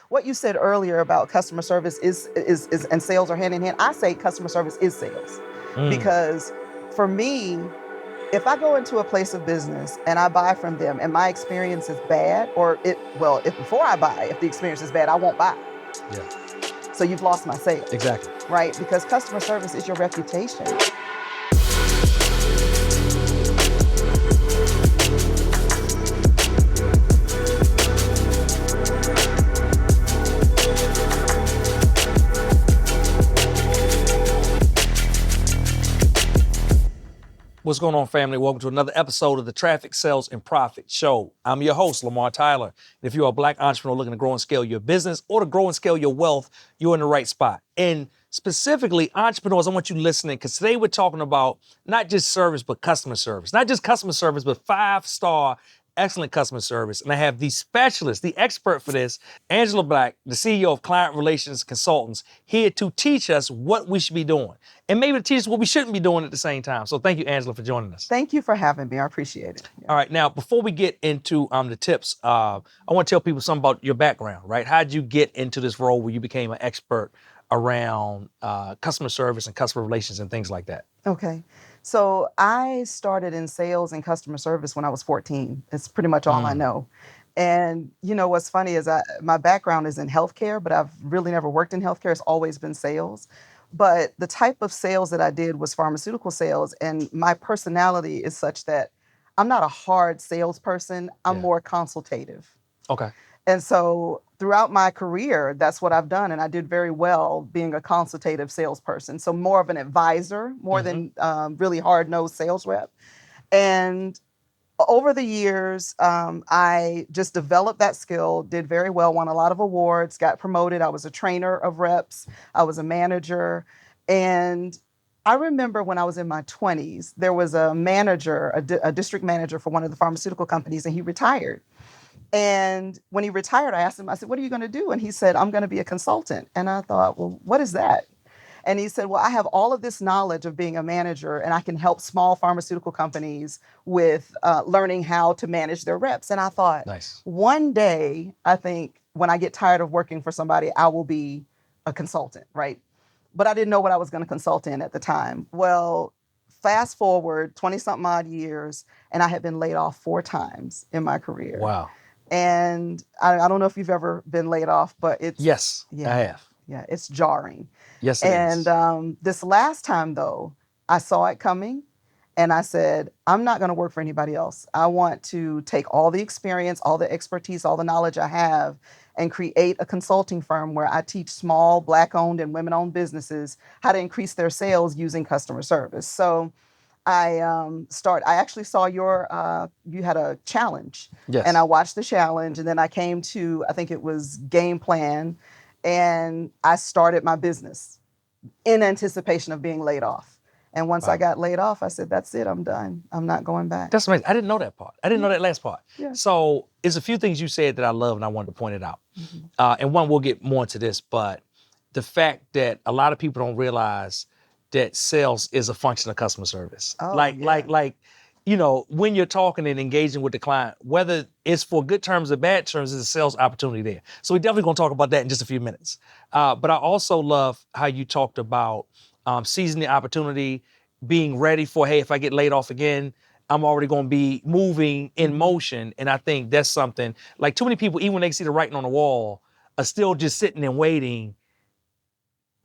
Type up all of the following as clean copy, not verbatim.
what you said earlier about customer service is and sales are hand in hand. I say customer service is sales Mm. because for me, if I go into a place of business and I buy from them and my experience is bad, if before I buy, if the experience is bad, I won't buy. Yeah, So you've lost my sale, exactly. right? Because customer service is your reputation. What's going on, family? Welcome to another episode of the Traffic, Sales, and Profit Show. I'm your host, Lamar Tyler. And if you're a Black entrepreneur looking to grow and scale your business or to grow and scale your wealth, you're in the right spot. And specifically, entrepreneurs, I want you listening because today we're talking about not just service, but customer service. Not just customer service, but 5-star excellent customer service. And I have the specialist, the expert for this, Angela Black, the CEO of Client Relations Consultants, here to teach us what we should be doing. And maybe to teach us what we shouldn't be doing at the same time. So thank you, Angela, for joining us. Thank you for having me. I appreciate it. Yeah. All right. Now, before we get into the tips, I want to tell people something about your background, right? How'd you get into this role where you became an expert around customer service and customer relations and things like that? Okay. So I started in sales and customer service when I was 14. It's pretty much all I know. And you know, what's funny is my background is in healthcare, but I've really never worked in healthcare. It's always been sales. But the type of sales that I did was pharmaceutical sales. And my personality is such that I'm not a hard salesperson. I'm more consultative. Okay. And so throughout my career, that's what I've done. And I did very well being a consultative salesperson. So more of an advisor, more than really hard-nosed sales rep. And over the years, I just developed that skill, did very well, won a lot of awards, got promoted. I was a trainer of reps. I was a manager. And I remember when I was in my 20s, there was a manager, a district manager for one of the pharmaceutical companies, and he retired. And when he retired, I asked him, I said, what are you going to do? And he said, I'm going to be a consultant. And I thought, well, what is that? And he said, well, I have all of this knowledge of being a manager, and I can help small pharmaceutical companies with learning how to manage their reps. And I thought, nice. One day, I think when I get tired of working for somebody, I will be a consultant, right? But I didn't know what I was going to consult in at the time. Well, fast forward 20-something odd years, and I had been laid off 4 times in my career. Wow. And I don't know if you've ever been laid off, but it's... Yes, I have. Yeah, it's jarring. Yes, it is. And this last time, though, I saw it coming, and I said, I'm not going to work for anybody else. I want to take all the experience, all the expertise, all the knowledge I have, and create a consulting firm where I teach small Black-owned and women-owned businesses how to increase their sales using customer service. So I actually saw you had a challenge. Yes. And I watched the challenge, and then I came to, I think it was Game Plan, and I started my business in anticipation of being laid off. And once I got laid off, I said, that's it, I'm done. I'm not going back. That's amazing. I didn't know that part. I didn't know that last part. Yeah. So there's a few things you said that I love, and I wanted to point it out. And one, we'll get more into this, but the fact that a lot of people don't realize that sales is a function of customer service. Oh, like, you know, when you're talking and engaging with the client, whether it's for good terms or bad terms, there's a sales opportunity there. So we're definitely gonna talk about that in just a few minutes. But I also love how you talked about seizing the opportunity, being ready for, hey, if I get laid off again, I'm already gonna be moving in motion. And I think that's something, like too many people, even when they see the writing on the wall, are still just sitting and waiting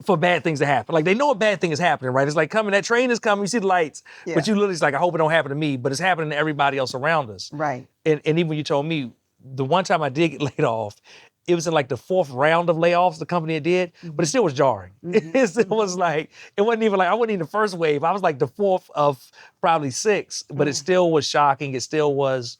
for bad things to happen. Like they know a bad thing is happening, right? It's like coming, that train is coming, you see the lights, but you literally, it's like, I hope it don't happen to me, but it's happening to everybody else around us. Right. And even when you told me, the one time I did get laid off, it was in like the 4th round of layoffs the company did, but it still was jarring. It still was like, it wasn't even like, I wasn't in the first wave. I was like the 4th of probably 6, but it still was shocking. It still was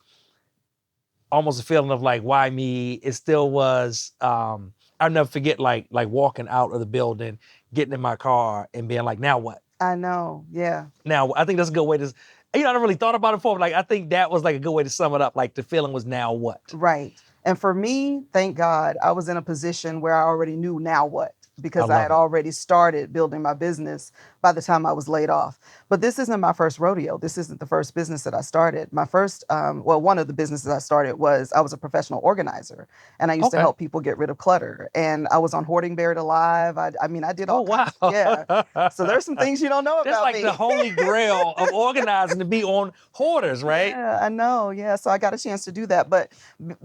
almost a feeling of like, why me? It still was, I'll never forget like walking out of the building, getting in my car and being like, now what? I know, yeah. Now, I think that's a good way to, I never really thought about it before, but like, I think that was like a good way to sum it up. Like the feeling was, now what? Right. And for me, thank God, I was in a position where I already knew now what, I because I love had it. already started building my business by the time I was laid off. But this isn't my first rodeo. This isn't the first business that I started. My first, one of the businesses I started was I was a professional organizer, and I used to Okay. help people get rid of clutter. And I was on Hoarding Buried Alive. I mean, I did Oh all wow. kinds. Yeah. So there's some things you don't know That's about like the me. holy grail of organizing to be on Hoarders, right? Yeah, I know. Yeah, so I got a chance to do that, but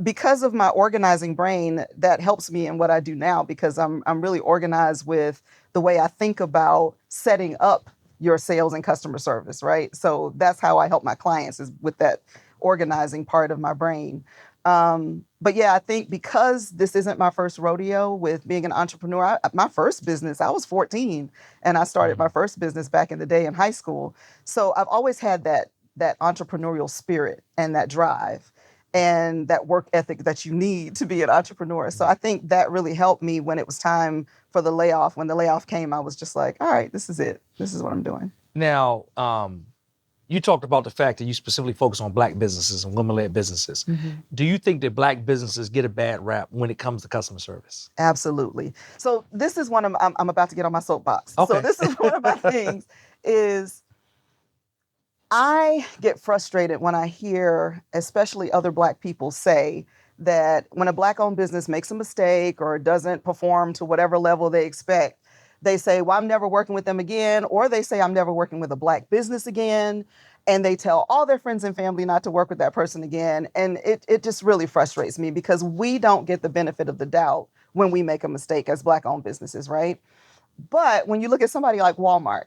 because of my organizing brain, that helps me in what I do now because I'm really organized with the way I think about setting up your sales and customer service, right? So that's how I help my clients is with that organizing part of my brain. But yeah, I think because this isn't my first rodeo with being an entrepreneur, my first business, I was 14 and I started my Mhm. first business back in the day in high school. So I've always had that entrepreneurial spirit and that drive and that work ethic that you need to be an entrepreneur. So I think that really helped me when it was time for the layoff. When the layoff came, I was just like, all right, this is it. This is what I'm doing. Now, you talked about the fact that you specifically focus on Black businesses and women-led businesses. Mm-hmm. Do you think that Black businesses get a bad rap when it comes to customer service? Absolutely. So this is one of I'm about to get on my soapbox. So Okay. this is one of my things is I get frustrated when I hear, especially other Black people say that when a Black owned business makes a mistake or doesn't perform to whatever level they expect, they say, well, I'm never working with them again, or they say, I'm never working with a Black business again. And they tell all their friends and family not to work with that person again. And it just really frustrates me because we don't get the benefit of the doubt when we make a mistake as Black owned businesses, right? But when you look at somebody like Walmart,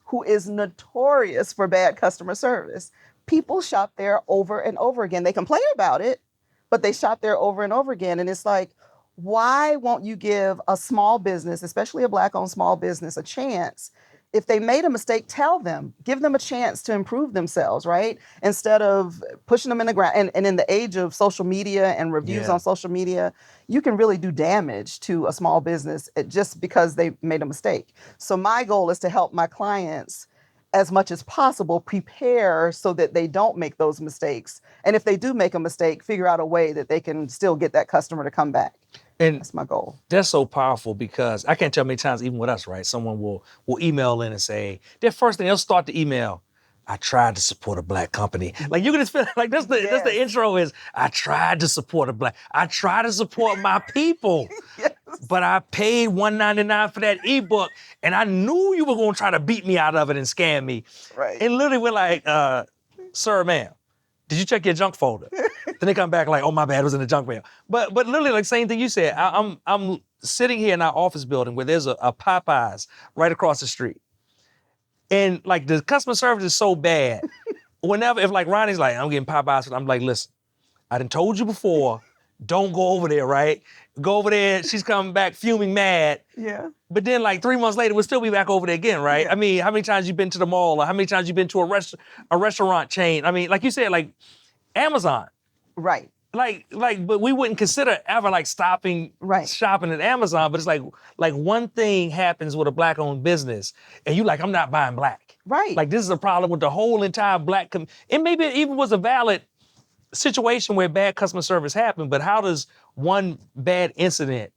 who is notorious for bad customer service. People shop there over and over again. They complain about it, but they shop there over and over again. And it's like, why won't you give a small business, especially a Black owned small business, a chance? If they made a mistake, tell them, give them a chance to improve themselves, right? Instead of pushing them in the ground. And in the age of social media and reviews Yeah. on social media, you can really do damage to a small business just because they made a mistake. So my goal is to help my clients as much as possible prepare so that they don't make those mistakes. And if they do make a mistake, figure out a way that they can still get that customer to come back. And That's my goal. that's so powerful because I can't tell how many times, even with us, right? Someone will email in and say, their first thing, they'll start the email, I tried to support a Black company. Like you can just feel like that's the Yes. intro is, I tried to support I tried to support my people. Yes. But I paid $1.99 for that ebook, and I knew you were gonna try to beat me out of it and scam me. Right. And literally we're like, sir, ma'am, did you check your junk folder? Then they come back like, oh my bad, it was in the junk mail. But literally like same thing you said. I'm sitting here in our office building where there's a Popeyes right across the street. And like the customer service is so bad. Whenever, if like Ronnie's like, I'm getting Popeyes, I'm like, listen, I done told you before, don't go over there, right? Go over there, she's coming back fuming mad. Yeah. But then like 3 months later, we'll still be back over there again, right? Yeah. I mean, how many times you been to the mall or how many times you been to a restaurant chain? I mean, like you said, like Amazon. Right. But we wouldn't consider ever like stopping Right. shopping at Amazon. But it's like one thing happens with a Black-owned business, and you like, I'm not buying Black. Right. Like this is a problem with the whole entire Black and maybe it even was a valid situation where bad customer service happened, but how does one bad incident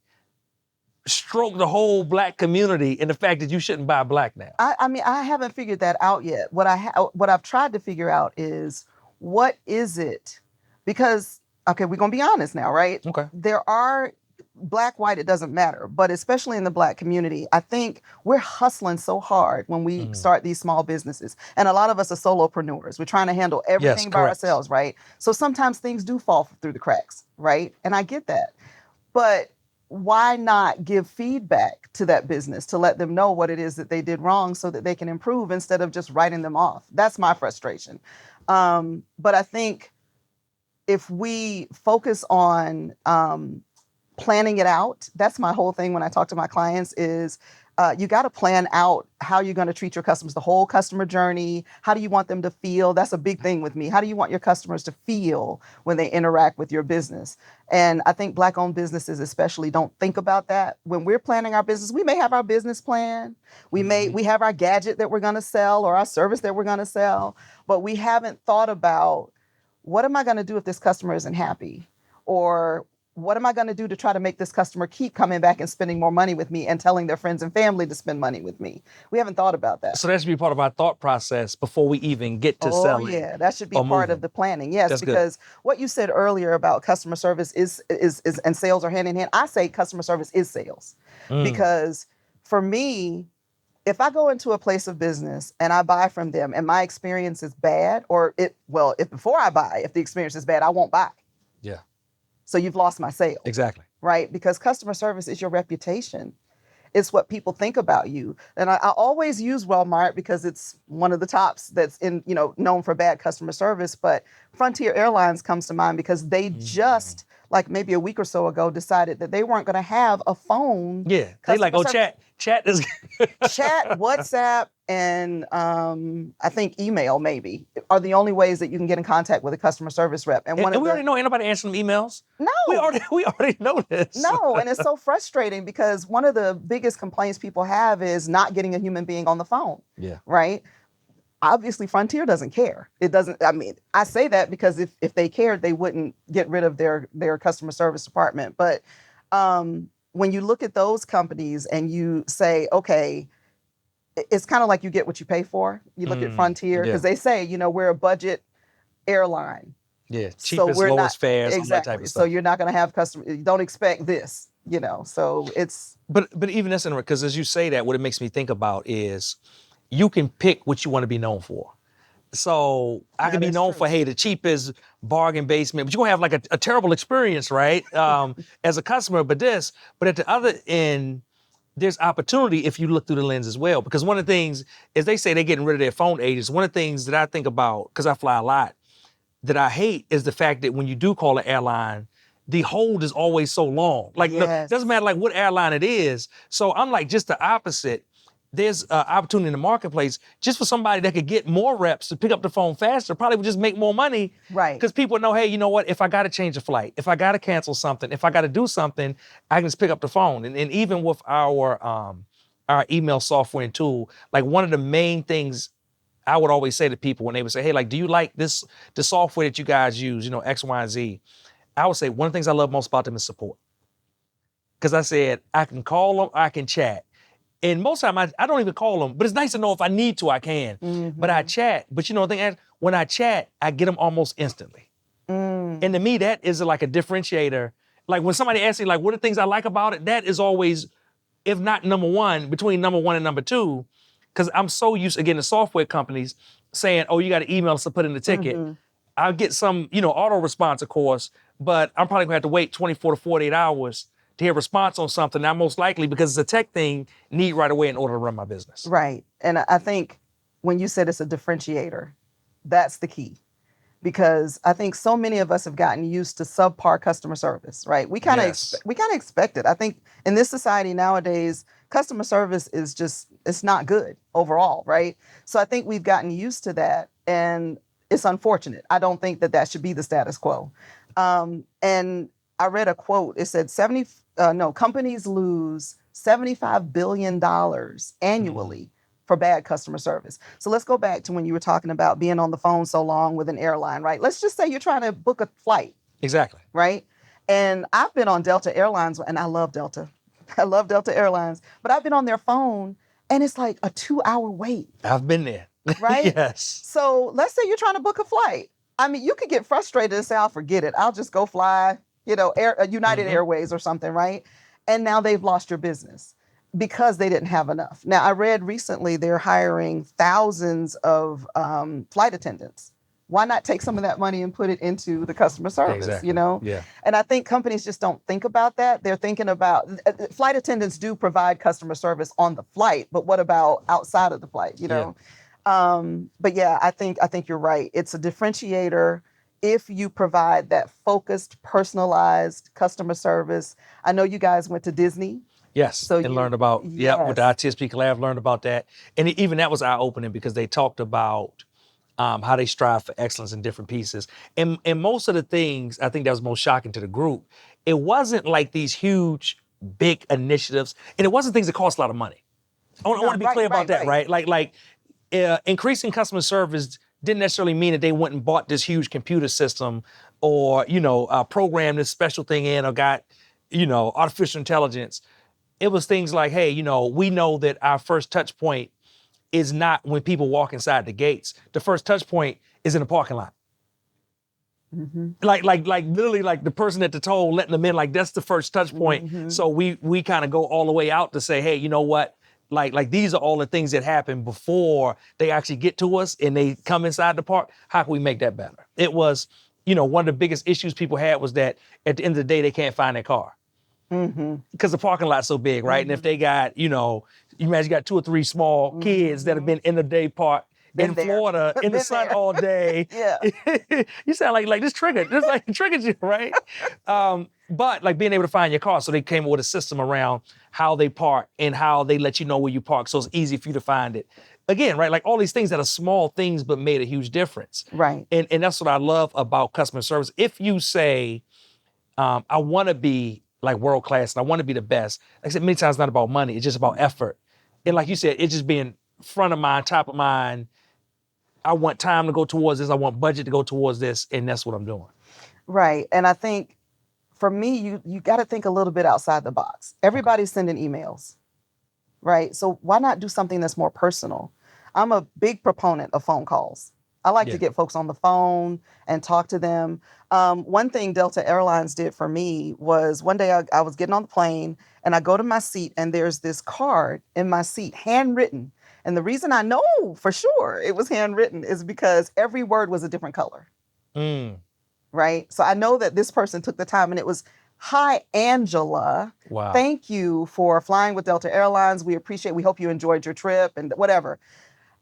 stroke the whole Black community in the fact that you shouldn't buy Black now? I mean, I haven't figured that out yet. What I've tried to figure out is what is it? Because okay, we're gonna be honest now, right? Okay. There are Black, white, it doesn't matter, but especially in the Black community, I think we're hustling so hard when we start these small businesses, and a lot of us are solopreneurs. We're trying to handle everything by correct. ourselves, right? So sometimes things do fall through the cracks, right? And I get that, but why not give feedback to that business to let them know what it is that they did wrong so that they can improve instead of just writing them off? That's my frustration. But I think if we focus on planning it out, that's my whole thing when I talk to my clients is you got to plan out how you're going to treat your customers, the whole customer journey. How do you want them to feel? That's a big thing with me. How do you want your customers to feel when they interact with your business? And I think Black-owned businesses especially don't think about that. When we're planning our business, we may have our business plan. We have our gadget that we're going to sell or our service that we're going to sell, but we haven't thought about what am I going to do if this customer isn't happy? Or what am I going to do to try to make this customer keep coming back and spending more money with me and telling their friends and family to spend money with me? We haven't thought about that. So that should be part of our thought process before we even get to Oh, selling. yeah, that should be or part of moving. the planning. Yes, That's good. because what you said earlier about customer service is and sales are hand in hand. I say customer service is sales because for me, if I go into a place of business and I buy from them and my experience is bad, or if before I buy, if the experience is bad, I won't buy. Yeah, So you've lost my sale. exactly. Right? Because customer service is your reputation. It's what people think about you. And I always use Walmart because it's one of the tops that's known for bad customer service. But Frontier Airlines comes to mind because they just, like maybe a week or so ago, decided that they weren't going to have a phone. Yeah, they like, chat is Chat, WhatsApp, and I think email maybe are the only ways that you can get in contact with a customer service rep. And we already know ain't nobody answering them emails. No. We already know this. No, and it's so frustrating because one of the biggest complaints people have is not getting a human being on the phone. Yeah. Right? Obviously, Frontier doesn't care. It doesn't, I mean, I say that because if they cared, they wouldn't get rid of their customer service department. But when you look at those companies and you say, okay, it's kind of like you get what you pay for. You look at Frontier because they say, we're a budget airline. Yeah, cheapest, lowest fares, exactly. all that type of stuff. So you're not going to have customers. You don't expect this, So it's. But even that's interesting because as you say that, what it makes me think about is you can pick what you want to be known for. So I can be known for, hey, the cheapest bargain basement, but you're gonna have like a terrible experience, right? As a customer, but at the other end, there's opportunity if you look through the lens as well. Because one of the things, as they say, they're getting rid of their phone agents. One of the things that I think about, because I fly a lot, that I hate is the fact that when you do call an airline, the hold is always so long. Like, it doesn't matter like what airline it is. So I'm like just the opposite. There's opportunity in the marketplace just for somebody that could get more reps to pick up the phone faster, probably would just make more money. Right. Because people know, hey, you know what? If I got to change a flight, if I got to cancel something, if I got to do something, I can just pick up the phone. And even with our email software and tool, like one of the main things I would always say to people when they would say, hey, like, do you like the software that you guys use, X, Y, and Z? I would say one of the things I love most about them is support. Because I said, I can call them, I can chat. And most of the time, I don't even call them, but it's nice to know if I need to, I can. Mm-hmm. But I chat. But the thing is, when I chat, I get them almost instantly. And to me, that is like a differentiator. Like when somebody asks me, like, what are the things I like about it? That is always, if not number one, between number one and number two, because I'm so used, again, to software companies saying, oh, you got to email us to put in the ticket. Mm-hmm. I'll get some, auto response, of course, but I'm probably gonna have to wait 24 to 48 hours to hear a response on something. I most likely, because it's a tech thing, need right away in order to run my business. Right. And I think when you said it's a differentiator, that's the key. Because I think so many of us have gotten used to subpar customer service, right? We kind of expect it. I think in this society nowadays, customer service is it's not good overall, right? So I think we've gotten used to that, and it's unfortunate. I don't think that should be the status quo. And I read a quote. It said companies lose $75 billion annually for bad customer service. So let's go back to when you were talking about being on the phone so long with an airline, right? Let's just say you're trying to book a flight. Exactly. Right? And I've been on Delta Airlines, and I love Delta. I love Delta Airlines. But I've been on their phone, and it's like a 2-hour wait. I've been there. Right? Yes. So let's say you're trying to book a flight. I mean, you could get frustrated and say, I'll forget it. I'll just go fly, United Airways or something, right? And now they've lost your business because they didn't have enough. Now, I read recently they're hiring thousands of flight attendants. Why not take some of that money and put it into the customer service, Exactly. Yeah. And I think companies just don't think about that. They're thinking about, flight attendants do provide customer service on the flight, but what about outside of the flight, Yeah. But yeah, I think you're right. It's a differentiator if you provide that focused, personalized customer service. I know you guys went to Disney. Yes, and learned about, with the ITSP collab, learned about that. And even that was eye-opening because they talked about how they strive for excellence in different pieces. And most of the things, I think that was most shocking to the group, it wasn't like these huge, big initiatives, and it wasn't things that cost a lot of money. I want to be clear about that, right? Like increasing customer service didn't necessarily mean that they went and bought this huge computer system or, programmed this special thing in or got, artificial intelligence. It was things like, hey, we know that our first touch point is not when people walk inside the gates. The first touch point is in the parking lot. Mm-hmm. Like literally like the person at the toll letting them in, like that's the first touch point. Mm-hmm. So we kind of go all the way out to say, hey, you know what? Like these are all the things that happen before they actually get to us and they come inside the park. How can we make that better? It was, one of the biggest issues people had was that at the end of the day, they can't find their car. Mm-hmm. Because the parking lot's so big, right? Mm-hmm. And if they got, you imagine you got 2 or 3 small kids that have been in the day park in Florida in the sun all day. Yeah. You sound like this triggered, just like triggered you, right? But like being able to find your car. So they came up with a system around how they park and how they let you know where you park. So it's easy for you to find it. Again, right? Like all these things that are small things, but made a huge difference. Right. And that's what I love about customer service. If you say, I want to be like world class and I want to be the best, like I said, many times it's not about money. It's just about effort. And like you said, it's just being front of mind, top of mind. I want time to go towards this. I want budget to go towards this. And that's what I'm doing. Right. And I think for me, you got to think a little bit outside the box. Everybody's sending emails, right? So why not do something that's more personal? I'm a big proponent of phone calls. I like to get folks on the phone and talk to them. One thing Delta Airlines did for me was one day I was getting on the plane and I go to my seat and there's this card in my seat, handwritten. And the reason I know for sure it was handwritten is because every word was a different color. Right? So I know that this person took the time and it was, "Hi, Angela. Wow. Thank you for flying with Delta Airlines. We hope you enjoyed your trip," and whatever.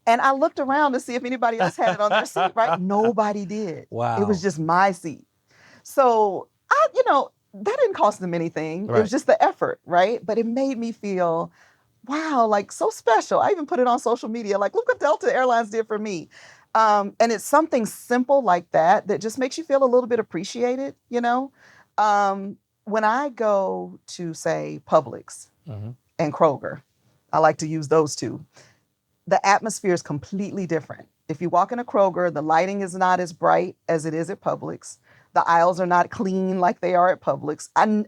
And I looked around to see if anybody else had it on their seat, right? Nobody did. Wow. It was just my seat. So that didn't cost them anything. Right. It was just the effort, right? But it made me feel, wow, like so special. I even put it on social media, like, look what Delta Airlines did for me. And it's something simple like that just makes you feel a little bit appreciated, When I go to, say, Publix and Kroger, I like to use those two. The atmosphere is completely different. If you walk in a Kroger, the lighting is not as bright as it is at Publix. The aisles are not clean like they are at Publix. I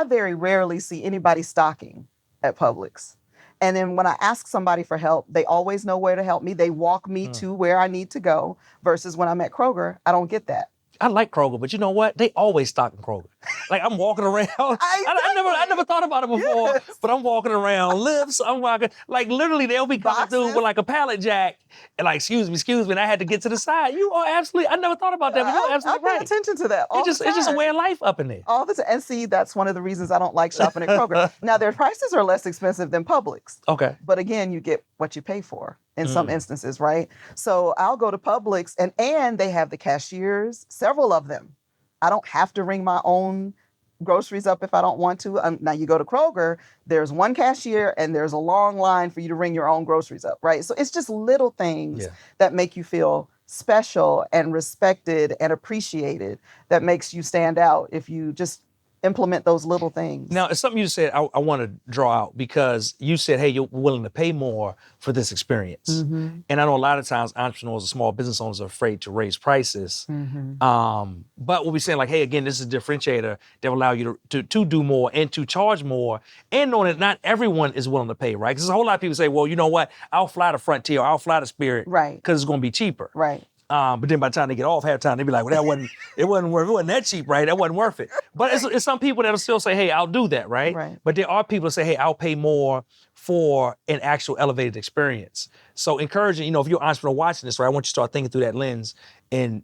very rarely see anybody stocking at Publix. And then when I ask somebody for help, they always know where to help me. They walk me to where I need to go versus when I'm at Kroger, I don't get that. I like Kroger, but you know what? They always stock in Kroger. Like I'm walking around. I never thought about it before, but I'm walking around lifts. I'm walking, like literally they'll be coming through with like a pallet jack and like, excuse me, and I had to get to the side. You are absolutely, I never thought about that, but you're absolutely I right. pay attention to that all the time. It's just a way of life up in there. All the time. And see, that's one of the reasons I don't like shopping at Kroger. Now, their prices are less expensive than Publix. Okay. But again, you get what you pay for in some instances, right? So I'll go to Publix and they have the cashiers, several of them. I don't have to ring my own groceries up if I don't want to. Now you go to Kroger, there's one cashier and there's a long line for you to ring your own groceries up, right? So it's just little things that make you feel special and respected and appreciated that makes you stand out if you just implement those little things. Now, it's something you said I want to draw out because you said, hey, you're willing to pay more for this experience. And I know a lot of times entrepreneurs or small business owners are afraid to raise prices. But what we're saying, like, hey, again, this is a differentiator that will allow you to do more and to charge more and knowing that not everyone is willing to pay, right? Because a whole lot of people say, well, you know what? I'll fly the Frontier or I'll fly the Spirit because it's going to be cheaper. Right. But then by the time they get off halftime, they be like, well, it wasn't that cheap, right? That wasn't worth it. But it's some people that'll still say, hey, I'll do that, right? But there are people that say, hey, I'll pay more for an actual elevated experience. So encouraging, if you're an entrepreneur watching this, right, I want you to start thinking through that lens and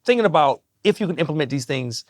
thinking about if you can implement these things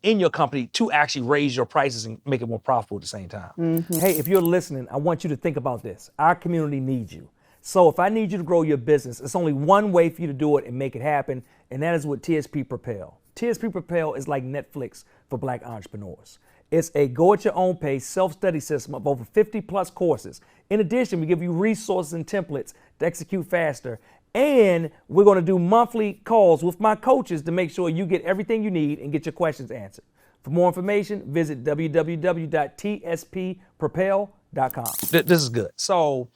in your company to actually raise your prices and make it more profitable at the same time. Hey, if you're listening, I want you to think about this. Our community needs you. So if I need you to grow your business, it's only one way for you to do it and make it happen, and that is with TSP Propel. TSP Propel is like Netflix for Black entrepreneurs. It's a go-at-your-own-pace self-study system of over 50-plus courses. In addition, we give you resources and templates to execute faster, and we're going to do monthly calls with my coaches to make sure you get everything you need and get your questions answered. For more information, visit www.tspropel.com. This is good. So,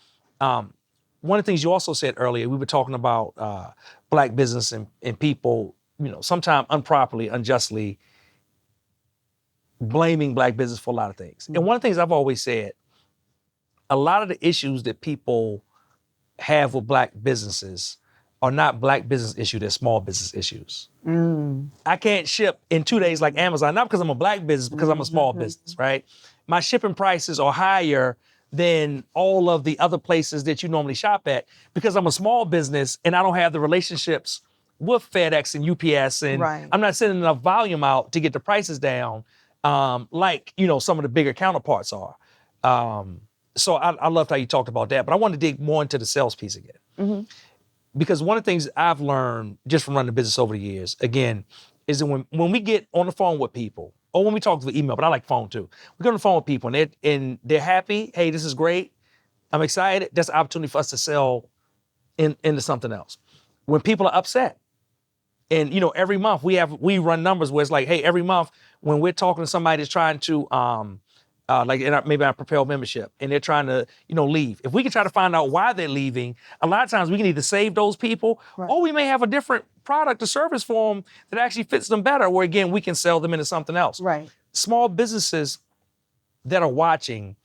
one of the things you also said earlier, we were talking about Black business and people sometimes improperly, unjustly blaming Black business for a lot of things. And one of the things I've always said, a lot of the issues that people have with Black businesses are not Black business issues, they're small business issues. I can't ship in 2 days like Amazon, not because I'm a Black business, because I'm a small business, right? My shipping prices are higher than all of the other places that you normally shop at because I'm a small business and I don't have the relationships with FedEx and UPS, and Right. I'm not sending enough volume out to get the prices down like some of the bigger counterparts are. So I loved how you talked about that, but I want to dig more into the sales piece again. Because one of the things I've learned just from running the business over the years, again, is that when we get on the phone with people, or when we talk through email, but I like phone too. We get on the phone with people and they're happy. Hey, this is great. I'm excited. That's an opportunity for us to sell into something else. When people are upset, and every month we run numbers where it's like, hey, every month when we're talking to somebody that's trying to maybe our Propel membership, and they're trying to leave. If we can try to find out why they're leaving, a lot of times we can either save those people, Right. or we may have a different product or service for them that actually fits them better, where again we can sell them into something else. Right. Small businesses that are watching,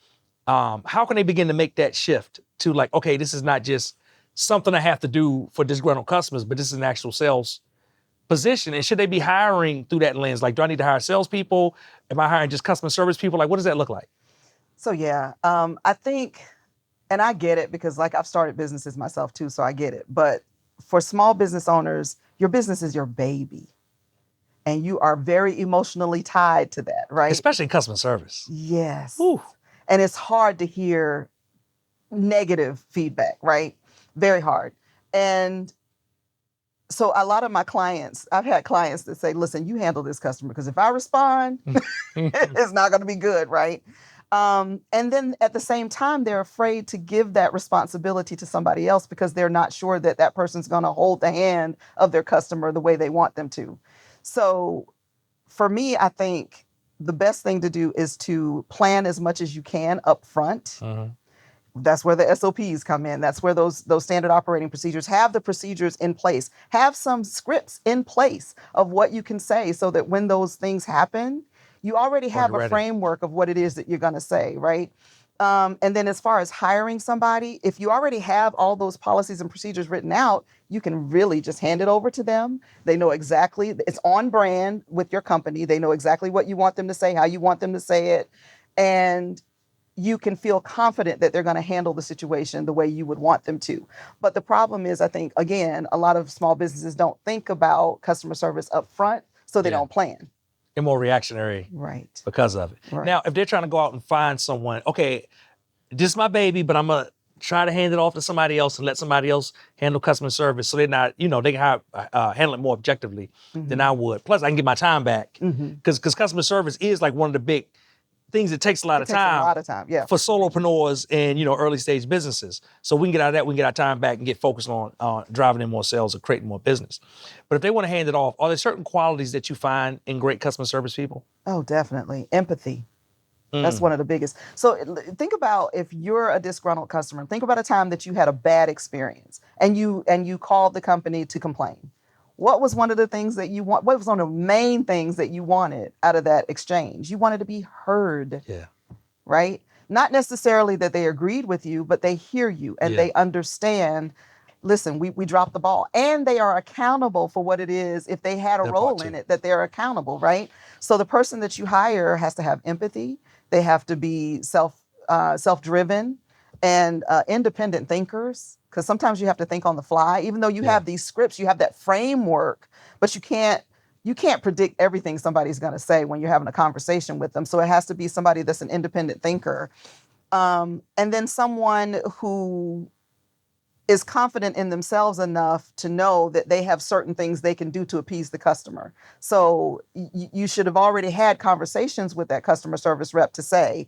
how can they begin to make that shift to like, okay, this is not just something I have to do for disgruntled customers, but this is an actual sales position? And should they be hiring through that lens? Like, do I need to hire salespeople? Am I hiring just customer service people? Like, what does that look like? So yeah, I think, and I get it because like I've started businesses myself too, so I get it. But for small business owners, your business is your baby. And you are very emotionally tied to that, right? Especially in customer service. Yes. Ooh. And it's hard to hear negative feedback, right? Very hard. And so a lot of my clients, I've had clients that say, listen, you handle this customer because if I respond, it's not going to be good, right? And then at the same time, they're afraid to give that responsibility to somebody else because they're not sure that that person's going to hold the hand of their customer the way they want them to. So for me, I think the best thing to do is to plan as much as you can up front. That's where the SOPs come in. That's where those standard operating procedures, have the procedures in place, have some scripts in place of what you can say so that when those things happen, you already have a framework of what it is that you're going to say, right? And then as far as hiring somebody, if you already have all those policies and procedures written out, you can really just hand it over to them. They know exactly, it's on brand with your company. They know exactly what you want them to say, how you want them to say it. And you can feel confident that they're going to handle the situation the way you would want them to. But the problem is, I think, again, a lot of small businesses don't think about customer service up front, so they don't plan. They're more reactionary, right, because of it. Right. Now, if they're trying to go out and find someone, okay, this is my baby, but I'm going to try to hand it off to somebody else and let somebody else handle customer service so they're not, they can handle it more objectively than I would. Plus, I can get my time back because customer service is like one of the big things that takes a lot of time for solopreneurs and early stage businesses. So we can get out of that, we can get our time back and get focused on driving in more sales or creating more business. But if they want to hand it off, are there certain qualities that you find in great customer service people? Oh, definitely. Empathy. That's one of the biggest. So think about if you're a disgruntled customer, think about a time that you had a bad experience and you called the company to complain. What was one of the things that you want? What was one of the main things that you wanted out of that exchange? You wanted to be heard. Yeah. Right? Not necessarily that they agreed with you, but they hear you and they understand, listen, we dropped the ball. And they are accountable for what it is. If they had a role in it, that they're accountable, right? So the person that you hire has to have empathy. They have to be self-driven and independent thinkers. Because sometimes you have to think on the fly, even though you have these scripts, you have that framework, but you can't predict everything somebody's going to say when you're having a conversation with them. So it has to be somebody that's an independent thinker. And then someone who is confident in themselves enough to know that they have certain things they can do to appease the customer. So you should have already had conversations with that customer service rep to say,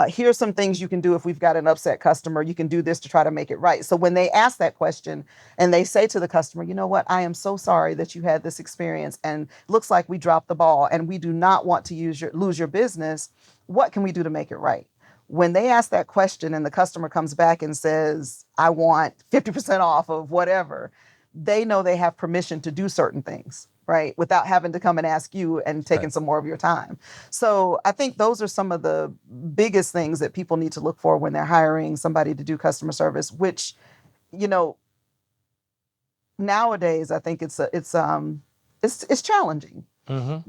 here's some things you can do if we've got an upset customer. You can do this to try to make it right. So when they ask that question and they say to the customer, you know what, I am so sorry that you had this experience and looks like we dropped the ball and we do not want to lose your business. What can we do to make it right? When they ask that question and the customer comes back and says, I want 50% off of whatever, they know they have permission to do certain things. right? Without having to come and ask you and taking some more of your time. So I think those are some of the biggest things that people need to look for when they're hiring somebody to do customer service, which, you know, nowadays I think it's challenging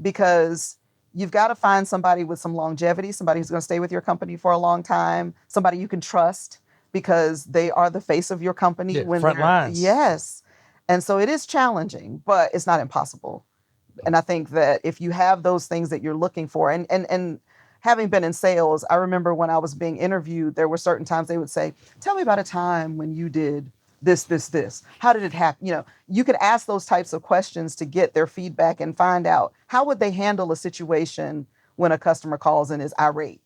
because you've got to find somebody with some longevity, somebody who's going to stay with your company for a long time, somebody you can trust because they are the face of your company when front lines. Yes. And so it is challenging, but it's not impossible. And I think that if you have those things that you're looking for, and having been in sales, I remember when I was being interviewed, there were certain times they would say, tell me about a time when you did this. How did it happen? You know, you could ask those types of questions to get their feedback and find out how would they handle a situation when a customer calls and is irate,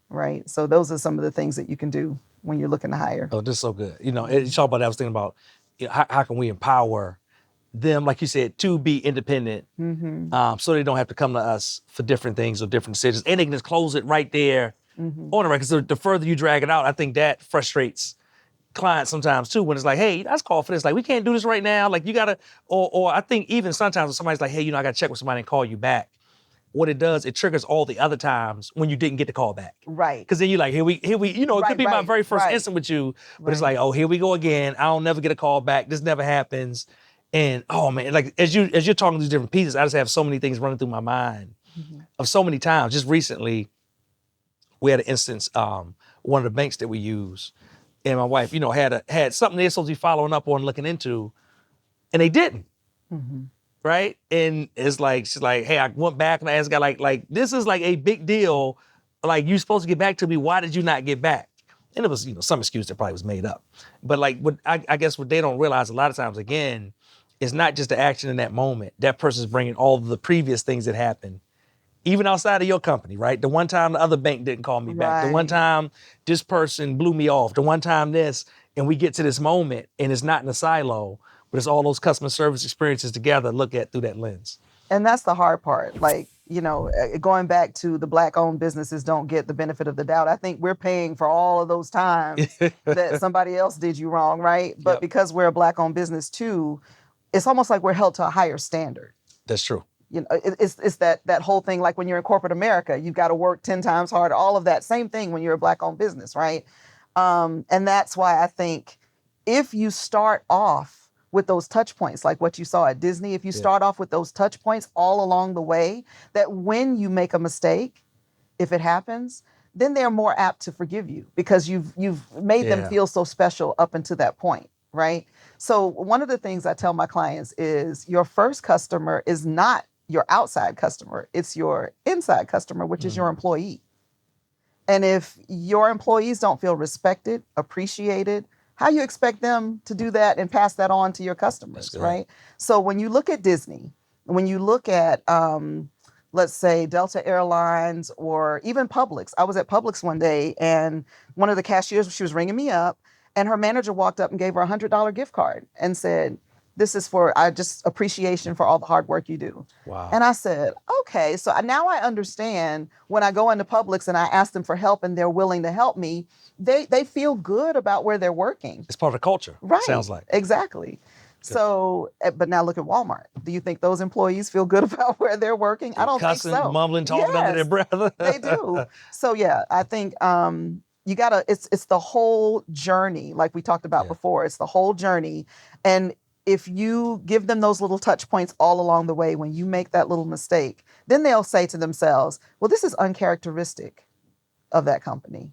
right? So those are some of the things that you can do when you're looking to hire. Oh, this is so good. You know, you talk about that. I was thinking about, you know, how can we empower them, like you said, to be independent, so they don't have to come to us for different things or different decisions, and they can just close it right there on the record. So the further you drag it out, I think that frustrates clients sometimes too, when it's like, hey, let's call for this. Like, we can't do this right now. Like, you gotta, or I think even sometimes when somebody's like, hey, you know, I gotta check with somebody and call you back. What it does, it triggers all the other times when you didn't get the call back. Right. Because then you're like, here we, you know, it could be my very first instant with you, but it's like, oh, here we go again. I'll never get a call back. This never happens. And oh man, like as you're talking these different pieces, I just have so many things running through my mind of so many times. Just recently, we had an instance, one of the banks that we use, and my wife, you know, had something they're supposed to be following up on, looking into, and they didn't. Right? And it's like, she's like, hey, I went back and I asked the guy, like, this is like a big deal. Like, you're supposed to get back to me. Why did you not get back? And it was, you know, some excuse that probably was made up. But like, what I guess what they don't realize a lot of times, again, is not just the action in that moment. That person's bringing all the previous things that happened, even outside of your company, right? The one time the other bank didn't call me back. The one time this person blew me off. The one time this, and we get to this moment and it's not in a silo, but it's all those customer service experiences together, look at through that lens. And that's the hard part. Like, you know, going back to the Black-owned businesses don't get the benefit of the doubt. I think we're paying for all of those times that somebody else did you wrong, right? But because we're a Black-owned business too, it's almost like we're held to a higher standard. That's true. You know, it's that whole thing, like when you're in corporate America, you've got to work 10 times harder, all of that. Same thing when you're a Black-owned business, right? And that's why I think if you start off with those touch points, like what you saw at Disney, if you start off with those touch points all along the way, that when you make a mistake, if it happens, then they're more apt to forgive you because you've made them feel so special up until that point, right? So one of the things I tell my clients is your first customer is not your outside customer, it's your inside customer, which is your employee. And if your employees don't feel respected, appreciated, how you expect them to do that and pass that on to your customers, right? So when you look at Disney, when you look at, let's say, Delta Airlines or even Publix. I was at Publix one day and one of the cashiers, she was ringing me up and her manager walked up and gave her a $100 gift card and said, this is for just appreciation for all the hard work you do. Wow. And I said, okay, so now I understand when I go into Publix and I ask them for help and they're willing to help me, they feel good about where they're working. It's part of the culture, right? Sounds like. Exactly. So, but now look at Walmart. Do you think those employees feel good about where they're working? I don't cussing, think so. Mumbling, talking under their breath. They do. So yeah, I think you gotta. It's the whole journey, like we talked about before. It's the whole journey, and if you give them those little touch points all along the way, when you make that little mistake, then they'll say to themselves, well, this is uncharacteristic of that company.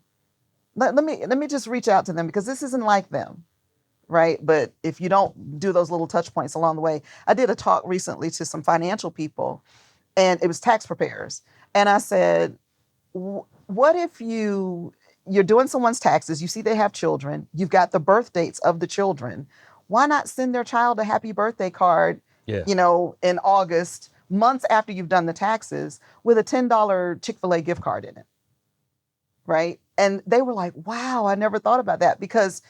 Let me just reach out to them because this isn't like them, right? But if you don't do those little touch points along the way, I did a talk recently to some financial people and it was tax preparers. And I said, what if you're doing someone's taxes, you see they have children, you've got the birth dates of the children. Why not send their child a happy birthday card, you know, in August, months after you've done the taxes, with a $10 Chick-fil-A gift card in it, right? And they were like, wow, I never thought about that. Because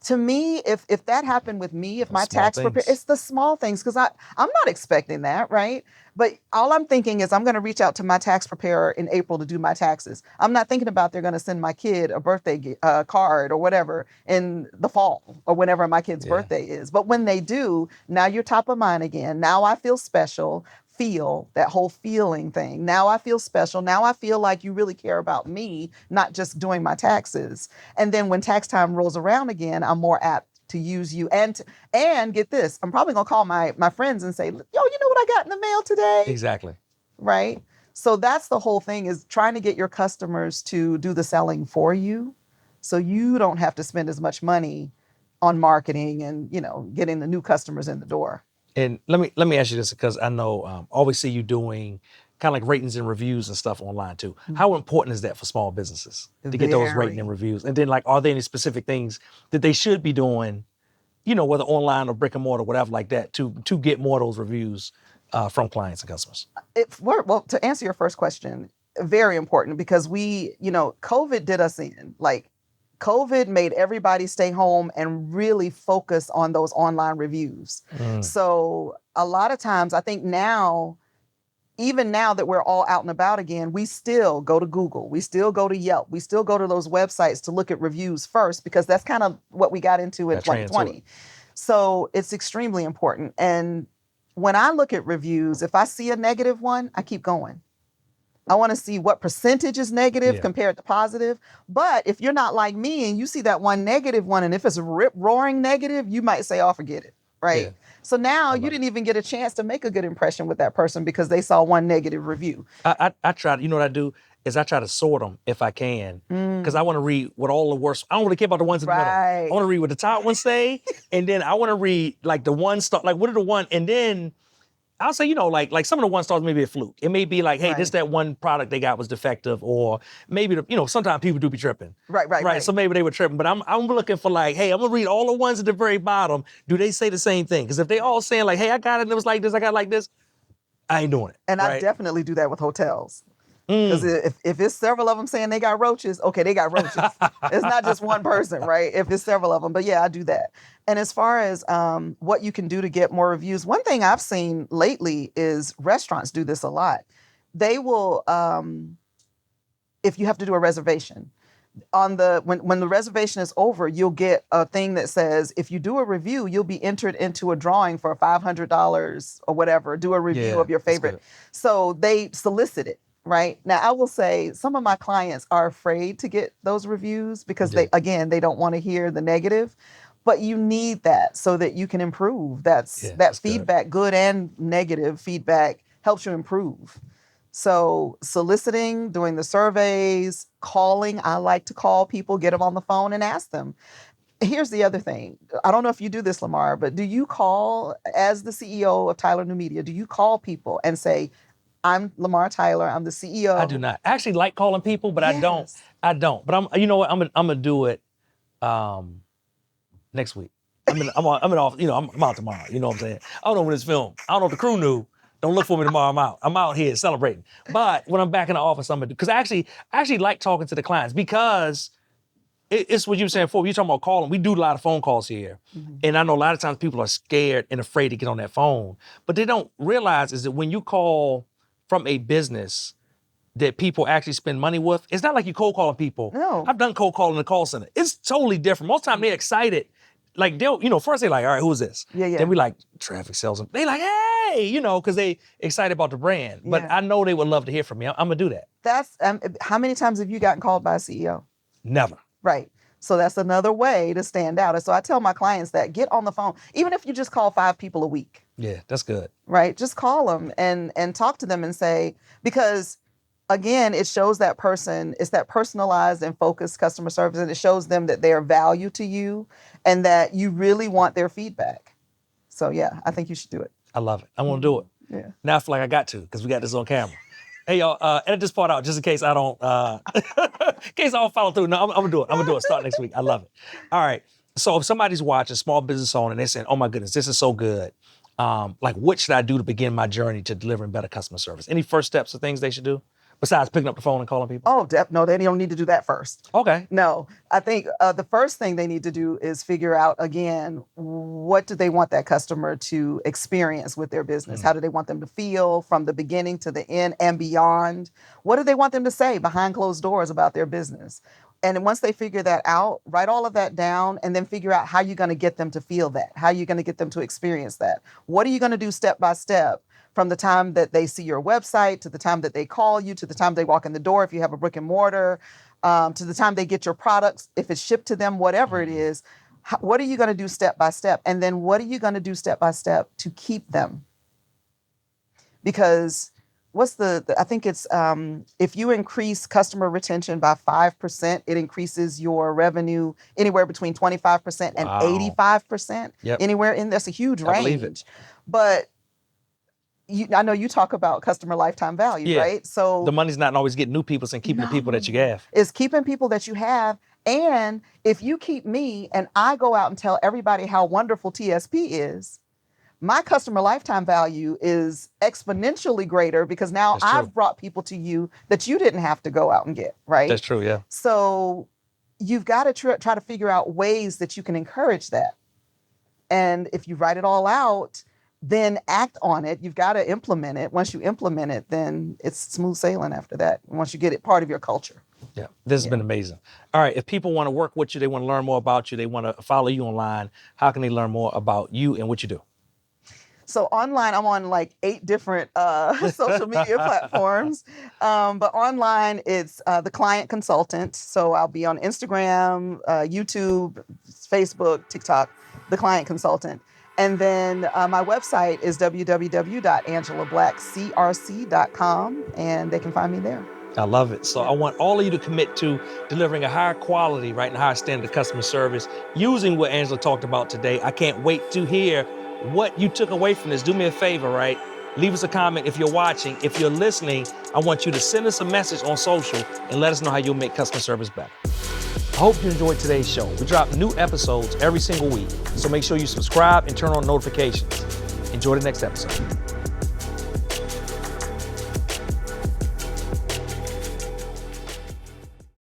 To me, if that happened with me, if my Small tax preparer, things. it's the small things because I'm not expecting that, right? But all I'm thinking is I'm going to reach out to my tax preparer in April to do my taxes. I'm not thinking about they're going to send my kid a birthday card or whatever in the fall or whenever my kid's Yeah. birthday is. But when they do, now you're top of mind again. Now I feel special. Feel that whole feeling thing. Now I feel special. Now I feel like you really care about me, not just doing my taxes. And then when tax time rolls around again, I'm more apt to use you. And get this, I'm probably gonna call my friends and say, yo, you know what I got in the mail today? Exactly. Right. So that's the whole thing, is trying to get your customers to do the selling for you, so you don't have to spend as much money on marketing and getting the new customers in the door. And let me ask you this, because I know always see you doing kind of like ratings and reviews and stuff online too. How important is that for small businesses to get those rating and Very. reviews? And then, like, are there any specific things that they should be doing, whether online or brick and mortar, whatever like that, to get more of those reviews from clients and customers? Well, to answer your first question, very important, because COVID did us in. Like, COVID made everybody stay home and really focus on those online reviews. So a lot of times, I think now, even now that we're all out and about again, we still go to Google, we still go to Yelp, we still go to those websites to look at reviews first, because that's kind of what we got into in That trend to 2020. So it's extremely important. And when I look at reviews, if I see a negative one, I keep going. I want to see what percentage is negative Yeah. compared to positive. But if you're not like me and you see that one negative one, and if it's rip roaring negative, you might say, oh, forget it. Right. Yeah. So now I you love didn't even get a chance to make a good impression with that person because they saw one negative review. I try to, what I do is I try to sort them if I can, because I want to read what all the worst. I don't really care about the ones in the middle. Right. I want to read what the top ones say, and then I want to read like the one star, like what are the one, and then I'll say, like some of the one stars may be a fluke. It may be like, hey, this Right. that one product they got was defective, or maybe sometimes people do be tripping. Right. So maybe they were tripping, but I'm looking for like, hey, I'm gonna read all the ones at the very bottom. Do they say the same thing? Because if they all saying like, hey, I got it, and it was like this, I got it like this, I ain't doing it. And I definitely do that with hotels. Because if it's several of them saying they got roaches, okay, they got roaches. It's not just one person, right? If it's several of them. But yeah, I do that. And as far as what you can do to get more reviews, one thing I've seen lately is restaurants do this a lot. They will, if you have to do a reservation, when the reservation is over, you'll get a thing that says, if you do a review, you'll be entered into a drawing for $500 or whatever. Do a review of your favorite. So they solicit it. Right. Now, I will say some of my clients are afraid to get those reviews because they don't want to hear the negative, but you need that so that you can improve. That's feedback, good and negative feedback, helps you improve. So soliciting, doing the surveys, calling. I like to call people, get them on the phone and ask them. Here's the other thing. I don't know if you do this, Lamar, but do you call, as the CEO of Tyler New Media, do you call people and say, I'm Lamar Tyler, I'm the CEO? I do not. I actually like calling people, but I don't. But you know what? I'm gonna do it next week. I'm off. I'm out tomorrow. You know what I'm saying? I don't know when it's filmed. I don't know if the crew knew. Don't look for me tomorrow. I'm out. I'm out here celebrating. But when I'm back in the office, I'm gonna do, because I actually like talking to the clients, because it's what you were saying before. You're talking about calling. We do a lot of phone calls here. And I know a lot of times people are scared and afraid to get on that phone. But they don't realize is that when you call from a business that people actually spend money with, it's not like you cold calling people. No. I've done cold calling in the call center. It's totally different. Most time they're excited. Like they'll, first they're like, all right, who's this? Yeah. Then we like traffic salesman. They like, hey, because they excited about the brand. But I know they would love to hear from me. I'm gonna do that. That's how many times have you gotten called by a CEO? Never. Right. So that's another way to stand out. And so I tell my clients that get on the phone, even if you just call 5 people a week. Yeah, that's good. Right. Just call them and talk to them and say, because again, it shows that person, it's that personalized and focused customer service, and it shows them that they are value to you and that you really want their feedback. So yeah, I think you should do it. I love it. I want to do it. Yeah. Now I feel like I got to, because we got this on camera. Hey y'all, edit this part out just in case I don't, in case I don't follow through. No, I'm gonna do it. I'm gonna do it. Start next week. I love it. All right. So if somebody's watching, small business owner, and they're saying, "Oh my goodness, this is so good," like what should I do to begin my journey to delivering better customer service? Any first steps or things they should do Besides picking up the phone and calling people? Oh, no, they don't need to do that first. Okay. No, I think the first thing they need to do is figure out, again, what do they want that customer to experience with their business? How do they want them to feel from the beginning to the end and beyond? What do they want them to say behind closed doors about their business? And once they figure that out, write all of that down and then figure out how you're going to get them to feel that, how you're going to get them to experience that. What are you going to do step by step? From the time that they see your website, to the time that they call you, to the time they walk in the door, if you have a brick and mortar, to the time they get your products, if it's shipped to them, whatever it is, what are you going to do step by step? And then what are you going to do step by step to keep them? Because I think it's, if you increase customer retention by 5%, it increases your revenue anywhere between 25% and 85%. Yep. Anywhere in that's a huge range. I believe it. But I know you talk about customer lifetime value, right? So the money's not always getting new people and keeping the people that you have. It's keeping people that you have. And if you keep me and I go out and tell everybody how wonderful TSP is, my customer lifetime value is exponentially greater because now I've brought people to you that you didn't have to go out and get, right? That's true, yeah. So you've got to try to figure out ways that you can encourage that. And if you write it all out, then act on it. You've got to implement it. Once you implement it, then it's smooth sailing after that. Once you get it part of your culture. Yeah, this has been amazing. All right, if people want to work with you, they want to learn more about you, they want to follow you online, how can they learn more about you and what you do? So online, I'm on like 8 different social media platforms. But online, it's The Client Consultant. So I'll be on Instagram, YouTube, Facebook, TikTok, The Client Consultant. And then my website is www.angelablackcrc.com, and they can find me there. I love it. So I want all of you to commit to delivering a higher quality, right, and higher standard of customer service using what Angela talked about today. I can't wait to hear what you took away from this. Do me a favor, right? Leave us a comment if you're watching. If you're listening, I want you to send us a message on social and let us know how you'll make customer service better. I hope you enjoyed today's show. We drop new episodes every single week, so make sure you subscribe and turn on notifications. Enjoy the next episode.